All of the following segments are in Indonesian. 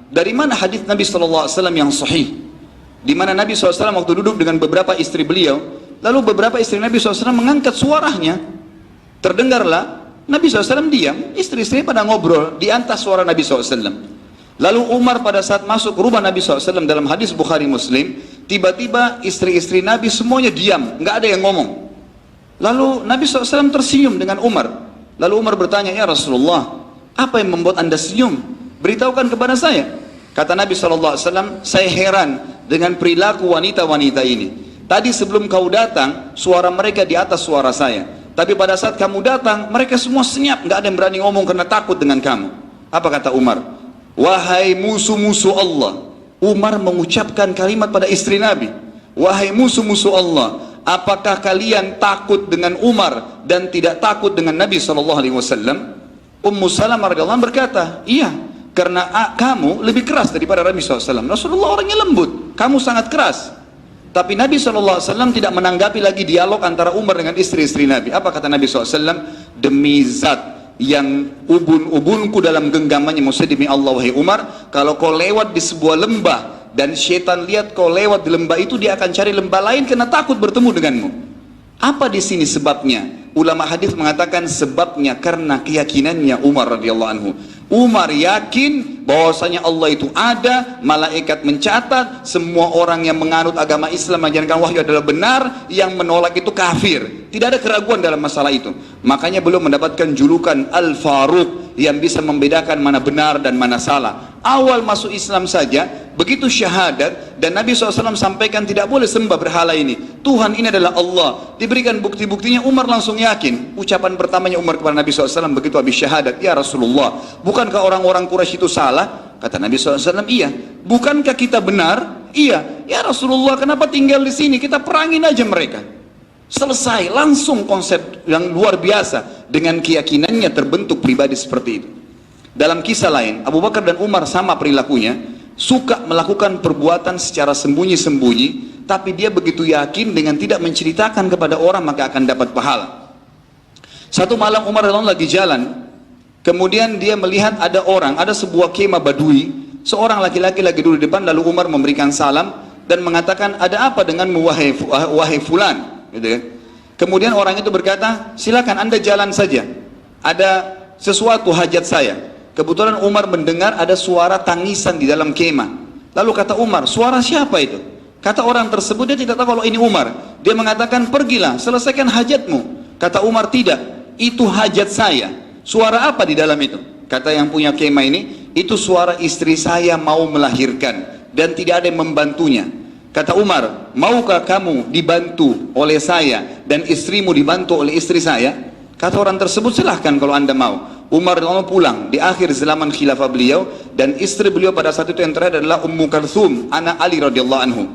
Dari mana hadis Nabi SAW yang sahih? Di mana Nabi SAW waktu duduk dengan beberapa istri beliau, lalu beberapa istri Nabi SAW mengangkat suaranya. Terdengarlah, Nabi SAW diam, istri-istri pada ngobrol di atas suara Nabi SAW. Lalu Umar pada saat masuk rumah Nabi SAW, dalam hadis Bukhari Muslim, tiba-tiba istri-istri Nabi semuanya diam, nggak ada yang ngomong. Lalu Nabi SAW tersenyum dengan Umar. Lalu Umar bertanya, ya Rasulullah, apa yang membuat anda senyum? Beritahukan kepada saya. Kata Nabi SAW, saya heran dengan perilaku wanita-wanita ini. Tadi sebelum kau datang, suara mereka di atas suara saya. Tapi pada saat kamu datang, mereka semua senyap, nggak ada yang berani ngomong karena takut dengan kamu. Apa kata Umar? Wahai musuh-musuh Allah. Umar mengucapkan kalimat pada istri Nabi. Wahai musuh-musuh Allah, apakah kalian takut dengan Umar dan tidak takut dengan Nabi SAW? Ummu Salamah radhiyallahu anha berkata, iya, karena kamu lebih keras daripada Nabi SAW. Rasulullah orangnya lembut, kamu sangat keras. Tapi Nabi SAW tidak menanggapi lagi dialog antara Umar dengan istri-istri Nabi. Apa kata Nabi SAW? Demi zat yang ubun-ubunku dalam genggamannya, maksudnya demi Allah wahai Umar, kalau kau lewat di sebuah lembah dan syaitan lihat kau lewat di lembah itu, dia akan cari lembah lain karena takut bertemu denganmu. Apa di sini sebabnya? Ulama hadis mengatakan sebabnya karena keyakinannya Umar radhiyallahu anhu. Umar yakin bahwasanya Allah itu ada, malaikat mencatat, semua orang yang menganut agama Islam menjalankan wahyu adalah benar, yang menolak itu kafir. Tidak ada keraguan dalam masalah itu. Makanya beliau mendapatkan julukan Al-Faruq, yang bisa membedakan mana benar dan mana salah. Awal masuk Islam saja, begitu syahadat, dan Nabi SAW sampaikan tidak boleh sembah berhala ini, Tuhan ini adalah Allah, diberikan bukti-buktinya, Umar langsung yakin. Ucapan pertamanya Umar kepada Nabi SAW begitu habis syahadat, ya Rasulullah, bukankah orang-orang Quraisy itu salah? Kata Nabi SAW, iya. Bukankah kita benar? Iya. Ya Rasulullah, kenapa tinggal di sini? Kita perangin aja mereka. Selesai, langsung konsep yang luar biasa. Dengan keyakinannya terbentuk pribadi seperti itu. Dalam kisah lain, Abu Bakar dan Umar sama perilakunya, suka melakukan perbuatan secara sembunyi-sembunyi, tapi dia begitu yakin dengan tidak menceritakan kepada orang maka akan dapat pahala. Satu malam Umar lagi jalan, kemudian dia melihat ada orang, ada sebuah kemah Badui, seorang laki-laki lagi duduk di depan, lalu Umar memberikan salam dan mengatakan, ada apa denganmu wahai fulan? Gitu kan? Kemudian orang itu berkata, silakan anda jalan saja, ada sesuatu hajat saya. Kebetulan Umar mendengar ada suara tangisan di dalam kemah. Lalu kata Umar, suara siapa itu? Kata orang tersebut, dia tidak tahu kalau ini Umar. Dia mengatakan, pergilah, selesaikan hajatmu. Kata Umar, tidak, itu hajat saya. Suara apa di dalam itu? Kata yang punya kemah ini, itu suara istri saya mau melahirkan dan tidak ada yang membantunya. Kata Umar, maukah kamu dibantu oleh saya dan istrimu dibantu oleh istri saya? Kata orang tersebut, silahkan kalau anda mau. Umar pulang di akhir zaman khilafah beliau, dan istri beliau pada saat itu yang terakhir adalah Ummu Kalthum, anak Ali radhiyallahu anhu.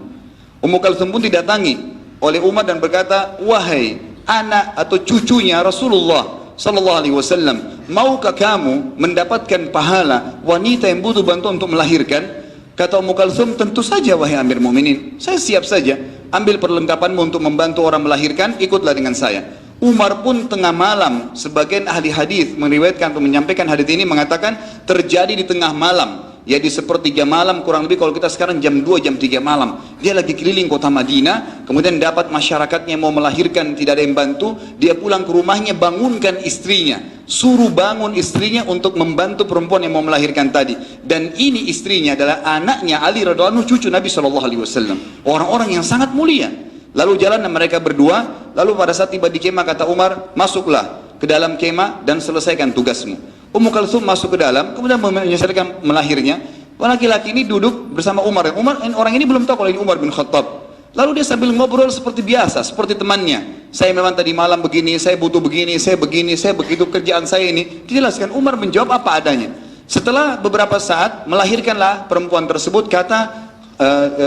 Ummu Kalthum pun didatangi oleh Umar dan berkata, wahai anak atau cucunya Rasulullah sallallahu alaihi wasallam, maukah kamu mendapatkan pahala wanita yang butuh bantuan untuk melahirkan? Kata Ummu Kalthum, tentu saja wahai Amir Mu'minin, saya siap saja, ambil perlengkapanmu untuk membantu orang melahirkan, ikutlah dengan saya. Umar pun tengah malam, sebagian ahli hadis meriwayatkan atau menyampaikan hadis ini mengatakan terjadi di tengah malam, ya di sepertiga malam kurang lebih, kalau kita sekarang jam 2, jam 3 malam. Dia lagi keliling kota Madinah, kemudian dapat masyarakatnya mau melahirkan, tidak ada yang bantu, dia pulang ke rumahnya, bangunkan istrinya, suruh bangun istrinya untuk membantu perempuan yang mau melahirkan tadi. Dan ini istrinya adalah anaknya Ali radhiyallahu anhu, cucu Nabi SAW, orang-orang yang sangat mulia. Lalu jalan mereka berdua, lalu pada saat tiba di kemah kata Umar, masuklah ke dalam kemah dan selesaikan tugasmu. Ummu Kalthum masuk ke dalam, kemudian menyelesaikan melahirnya. Laki-laki ini duduk bersama Umar. Orang ini belum tahu kalau ini Umar bin Khattab. Lalu dia sambil ngobrol seperti biasa, seperti temannya. Saya memang tadi malam begini, saya butuh begini, saya begini, saya begitu, kerjaan saya ini. Dijelaskan. Umar menjawab apa adanya. Setelah beberapa saat melahirkanlah perempuan tersebut. Kata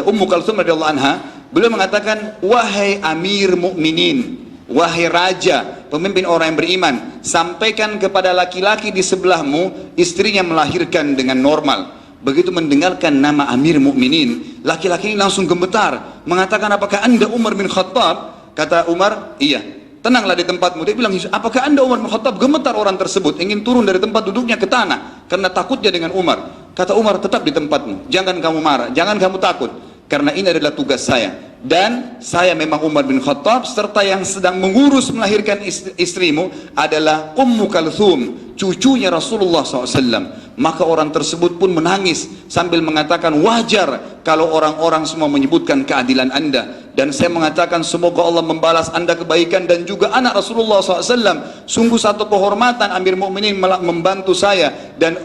Ummu Kalthum radhiyallahu anha, beliau mengatakan, wahai Amir Mukminin, wahai raja, pemimpin orang yang beriman, sampaikan kepada laki-laki di sebelahmu, istrinya melahirkan dengan normal. Begitu mendengarkan nama Amir Mukminin, laki-laki ini langsung gemetar, mengatakan, apakah anda Umar bin Khattab? Kata Umar, iya. Tenanglah di tempatmu. Dia bilang, apakah anda Umar bin Khattab? Gemetar orang tersebut, ingin turun dari tempat duduknya ke tanah karena takutnya dengan Umar. Kata Umar, tetap di tempatmu, jangan kamu marah, jangan kamu takut, karena ini adalah tugas saya. Dan saya memang Umar bin Khattab, serta yang sedang mengurus melahirkan istrimu adalah Ummu Kalthum, cucunya Rasulullah SAW. Maka orang tersebut pun menangis sambil mengatakan, wajar kalau orang-orang semua menyebutkan keadilan anda. Dan saya mengatakan, semoga Allah membalas anda kebaikan dan juga anak Rasulullah SAW. Sungguh satu kehormatan Amir Mukminin membantu saya, dan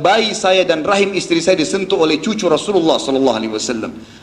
bayi saya dan rahim istri saya disentuh oleh cucu Rasulullah SAW.